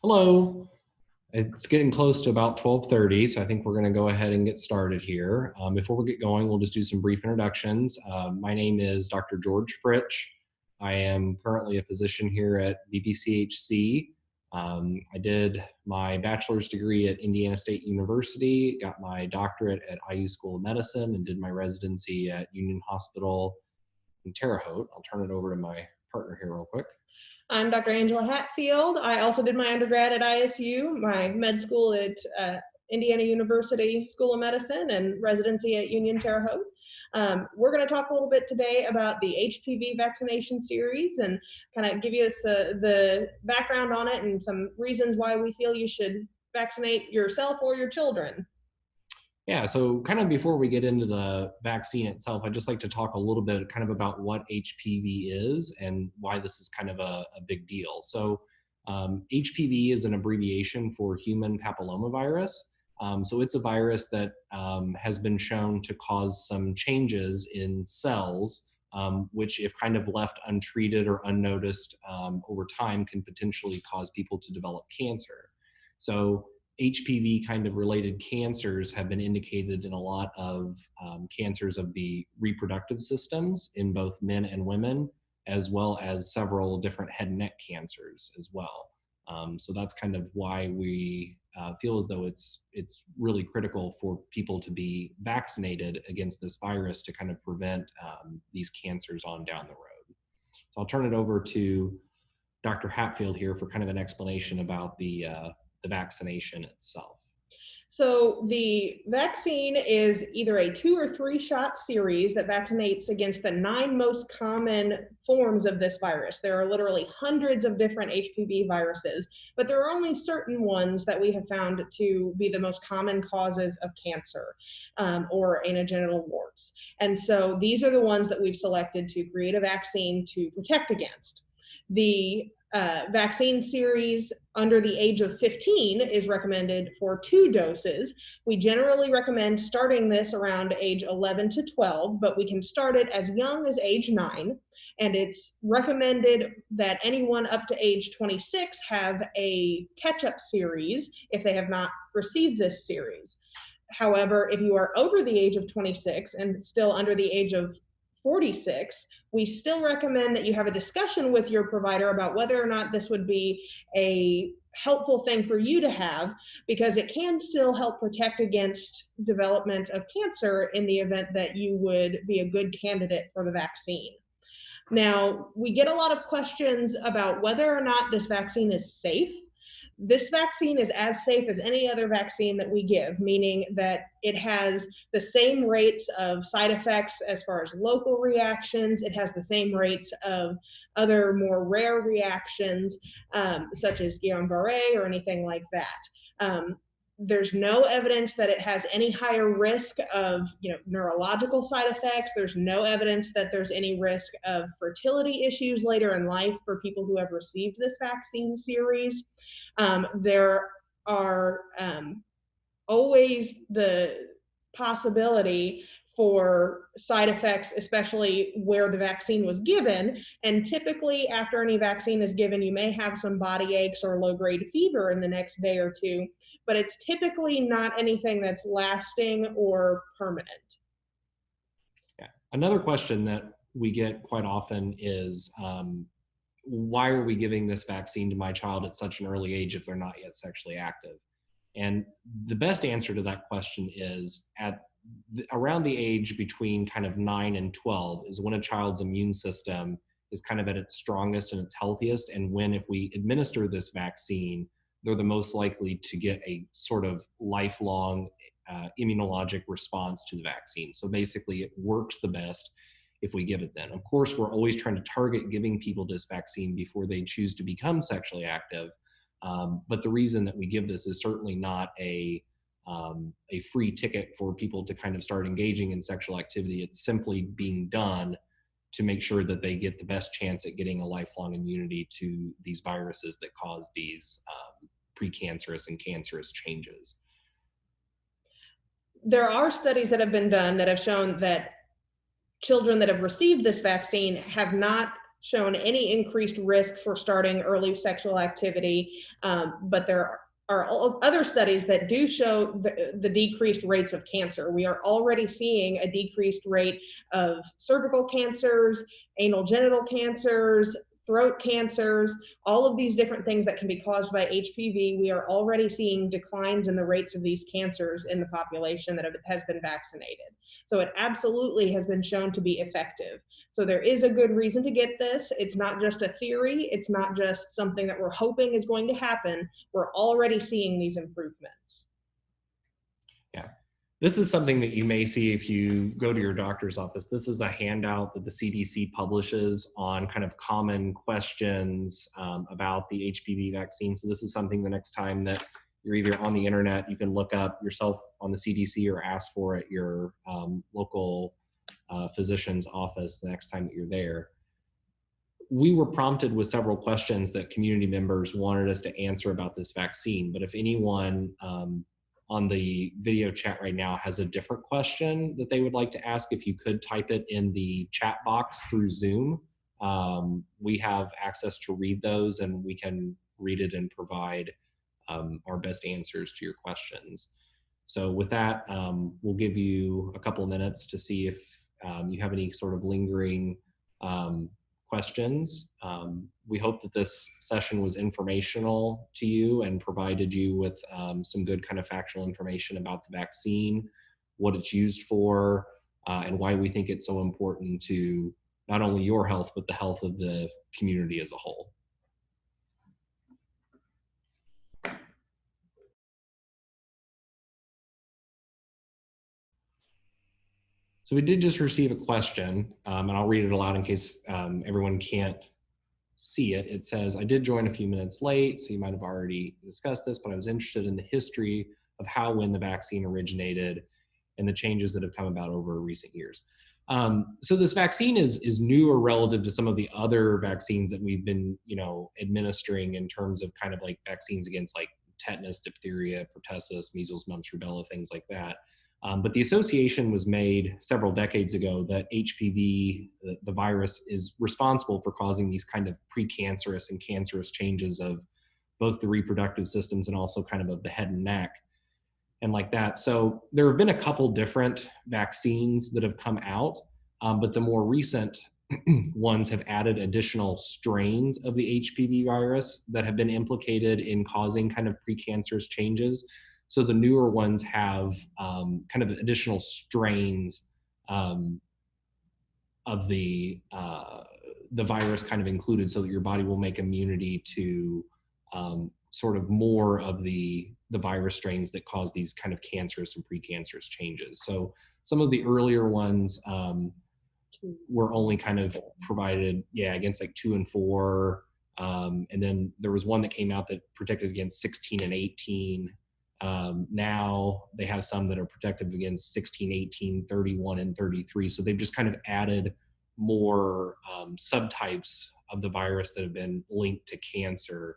Hello. It's getting close to about 12:30, so I think we're going to go ahead and get started here. Before we get going, we'll just do some brief introductions. My name is Dr. George Fritch. I am currently a physician here at BPCHC. I did my bachelor's degree at Indiana State University, got my doctorate at IU School of Medicine, and did my residency at Union Hospital in Terre Haute. I'll turn it over to my partner here real quick. I'm Dr. Angela Hatfield. I also did my undergrad at ISU, my med school at Indiana University School of Medicine, and residency at Union Terre Haute. We're going to talk a little bit today about the HPV vaccination series and kind of give you the background on it and some reasons why we feel you should vaccinate yourself or your children. Yeah, so kind of before we get into the vaccine itself, I'd just like to talk a little bit kind of about what HPV is and why this is kind of a big deal. So HPV is an abbreviation for human papillomavirus. So it's a virus that has been shown to cause some changes in cells, which if kind of left untreated or unnoticed over time can potentially cause people to develop cancer. So HPV kind of related cancers have been indicated in a lot of cancers of the reproductive systems in both men and women, as well as several different head and neck cancers as well. So that's kind of why we feel as though it's really critical for people to be vaccinated against this virus to kind of prevent these cancers on down the road. So I'll turn it over to Dr. Hatfield here for kind of an explanation about the vaccination itself. So the vaccine is either a 2 or 3 shot series that vaccinates against the 9 most common forms of this virus. There are literally hundreds of different HPV viruses, but there are only certain ones that we have found to be the most common causes of cancer or anogenital warts. And so these are the ones that we've selected to create a vaccine to protect against. The vaccine series under the age of 15 is recommended for 2 doses. We generally recommend starting this around age 11 to 12, but we can start it as young as age 9. And it's recommended that anyone up to age 26 have a catch-up series if they have not received this series. However, if you are over the age of 26 and still under the age of 46, we still recommend that you have a discussion with your provider about whether or not this would be a helpful thing for you to have, because it can still help protect against development of cancer in the event that you would be a good candidate for the vaccine. Now, we get a lot of questions about whether or not this vaccine is safe. This vaccine is as safe as any other vaccine that we give, meaning that it has the same rates of side effects as far as local reactions. It has the same rates of other more rare reactions, such as Guillain-Barré or anything like that. There's no evidence that it has any higher risk of neurological side effects. There's no evidence that there's any risk of fertility issues later in life for people who have received this vaccine series. There are always the possibility for side effects, especially where the vaccine was given. And typically after any vaccine is given, you may have some body aches or low-grade fever in the next day or 2, but it's typically not anything that's lasting or permanent. Yeah. Another question that we get quite often is, why are we giving this vaccine to my child at such an early age if they're not yet sexually active? And the best answer to that question is around the age between kind of 9 and 12 is when a child's immune system is kind of at its strongest and its healthiest. And when, if we administer this vaccine, they're the most likely to get a sort of lifelong immunologic response to the vaccine. So basically it works the best if we give it then. Of course, we're always trying to target giving people this vaccine before they choose to become sexually active. But the reason that we give this is certainly not a free ticket for people to kind of start engaging in sexual activity. It's simply being done to make sure that they get the best chance at getting a lifelong immunity to these viruses that cause these precancerous and cancerous changes. There are studies that have been done that have shown that children that have received this vaccine have not shown any increased risk for starting early sexual activity, but there are other studies that do show the decreased rates of cancer. We are already seeing a decreased rate of cervical cancers, anal genital cancers, throat cancers, all of these different things that can be caused by HPV. We are already seeing declines in the rates of these cancers in the population that has been vaccinated. So it absolutely has been shown to be effective. So there is a good reason to get this. It's not just a theory. It's not just something that we're hoping is going to happen. We're already seeing these improvements. Yeah. This is something that you may see if you go to your doctor's office. This is a handout that the CDC publishes on kind of common questions about the HPV vaccine. So this is something the next time that you're either on the internet, you can look up yourself on the CDC or ask for at your local physician's office the next time that you're there. We were prompted with several questions that community members wanted us to answer about this vaccine. But if anyone on the video chat right now has a different question that they would like to ask, if you could type it in the chat box through Zoom, we have access to read those and we can read it and provide our best answers to your questions. So with that, we'll give you a couple of minutes to see if you have any sort of lingering questions. We hope that this session was informational to you and provided you with some good kind of factual information about the vaccine, what it's used for, and why we think it's so important to not only your health, but the health of the community as a whole. So we did just receive a question, and I'll read it aloud in case everyone can't see it. It says, I did join a few minutes late, so you might have already discussed this, but I was interested in the history of how, when the vaccine originated and the changes that have come about over recent years. So this vaccine is newer relative to some of the other vaccines that we've been, administering in terms of kind of like vaccines against like tetanus, diphtheria, pertussis, measles, mumps, rubella, things like that. But the association was made several decades ago that HPV, the virus, is responsible for causing these kind of precancerous and cancerous changes of both the reproductive systems and also kind of the head and neck and like that. So there have been a couple different vaccines that have come out, but the more recent ones have added additional strains of the HPV virus that have been implicated in causing kind of precancerous changes. So the newer ones have kind of additional strains of the virus kind of included, so that your body will make immunity to sort of more of the virus strains that cause these kind of cancerous and precancerous changes. So some of the earlier ones were only kind of provided, against like 2 and 4. And then there was one that came out that protected against 16 and 18. Now they have some that are protective against 16, 18, 31, and 33. So they've just kind of added more subtypes of the virus that have been linked to cancer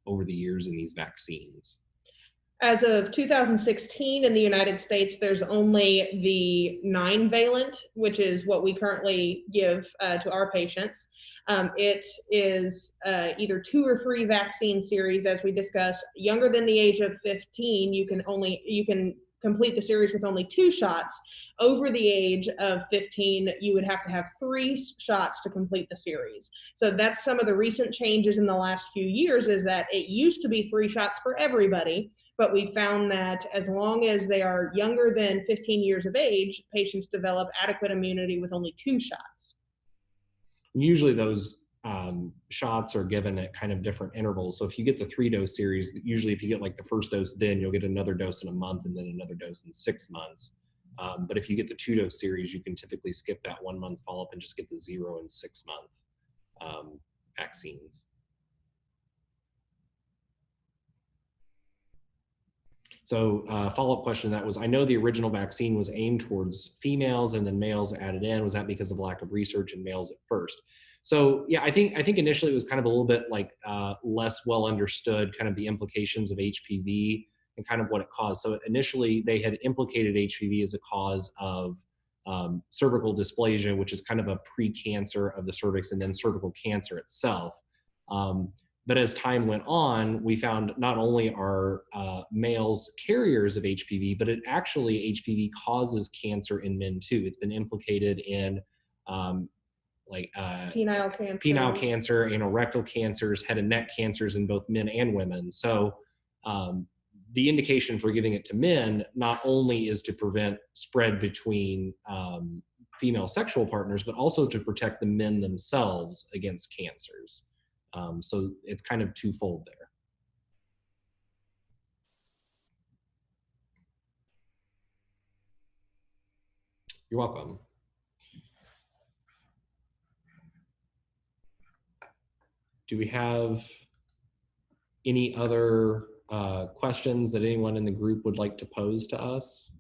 over the years in these vaccines. As of 2016 in the United States, there's only the 9-valent, which is what we currently give to our patients. It is either 2 or 3 vaccine series, as we discussed. Younger than the age of 15, you can complete the series with only 2 shots. Over the age of 15, you would have to have 3 shots to complete the series. So that's some of the recent changes in the last few years, is that it used to be 3 shots for everybody, but we found that as long as they are younger than 15 years of age, patients develop adequate immunity with only 2 shots. Usually those shots are given at kind of different intervals. So if you get the 3-dose series, usually if you get like the first dose, then you'll get another dose in a month and then another dose in 6 months. But if you get the 2-dose series, you can typically skip that 1-month follow-up and just get the 0 and 6-month vaccines. So follow-up question that was, I know the original vaccine was aimed towards females and then males added in. Was that because of lack of research in males at first? So yeah, I think initially it was kind of a little bit like less well understood, kind of the implications of HPV and kind of what it caused. So initially they had implicated HPV as a cause of cervical dysplasia, which is kind of a pre-cancer of the cervix, and then cervical cancer itself. But as time went on, we found not only are males carriers of HPV, but it actually, HPV causes cancer in men too. It's been implicated in penile cancer, anal rectal cancers, head and neck cancers in both men and women. So the indication for giving it to men not only is to prevent spread between female sexual partners, but also to protect the men themselves against cancers. So it's kind of twofold there. You're welcome. Do we have any other questions that anyone in the group would like to pose to us?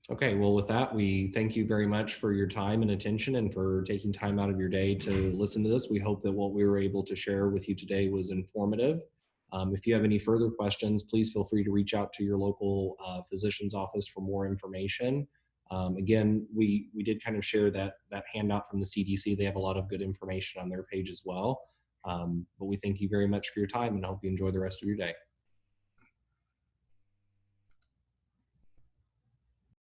Okay, well, with that, we thank you very much for your time and attention and for taking time out of your day to listen to this. We hope that what we were able to share with you today was informative. If you have any further questions, please feel free to reach out to your local physician's office for more information. Again, we did kind of share that handout from the CDC. They have a lot of good information on their page as well. But we thank you very much for your time and I hope you enjoy the rest of your day.